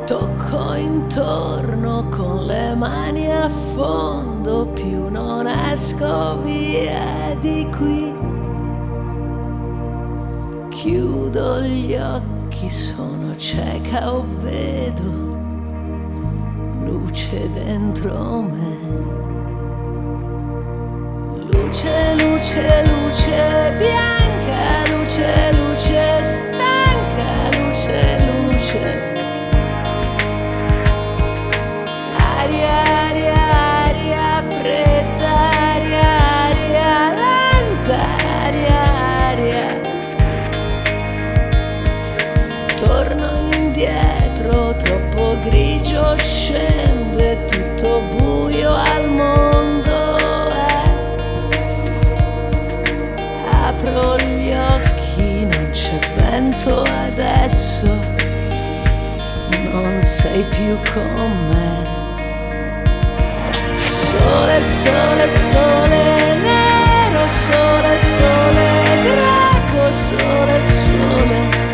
Tocco intorno con le mani a fondo, più non esco via di qui. Chiudo gli occhi, sono cieca o vedo luce dentro me. Luce, luce, luce bianca, luce, luce stanca, luce, luce. Aria, aria, aria fredda, aria, aria lenta, aria, aria. Torno indietro, troppo grigio scende, tutto buio al mondo è. Apro gli occhi, non c'è vento adesso, non sei più con me. Sole, sole, sole nero, sole, sole greco, sole, sole.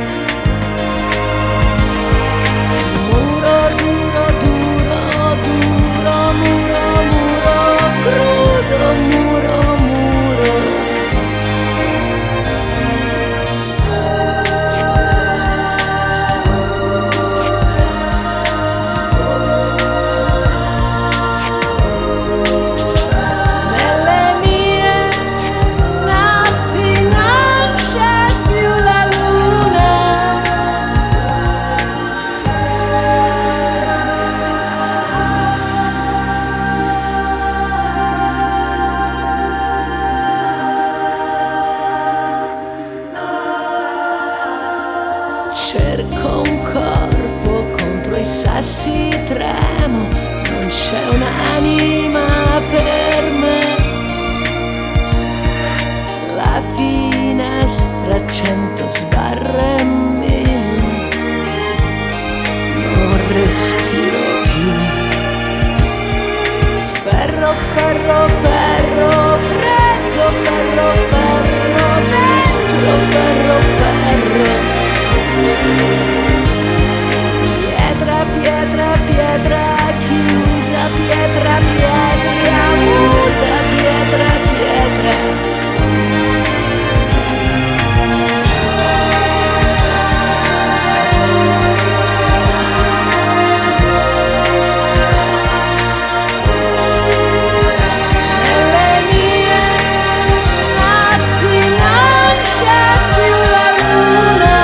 Muro duro, duro, duro, muro, muro, crudo, muro, muro. Nelle mie notti non c'è più la luna. Cerco un corpo, contro i sassi tremo, non c'è un'anima per me. La finestra a 100 sbarre e 1000, non respiro più. Ferro, ferro, ferro, freddo, ferro, ferro, dentro, ferro, ferro. Pietra, pietra, pietra, chiusa, pietra, pietra, muta, pietra, pietra. Nelle mie notti non c'è più la luna.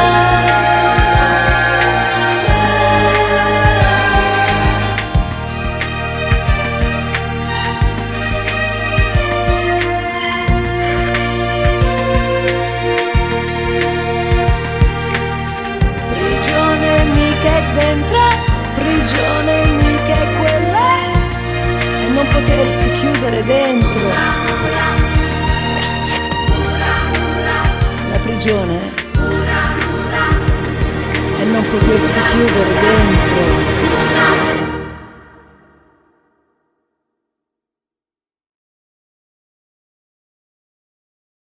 Prigione mica è dentro, prigione mica è quella, e non potersi chiudere dentro. La prigione è non potersi chiudere dentro.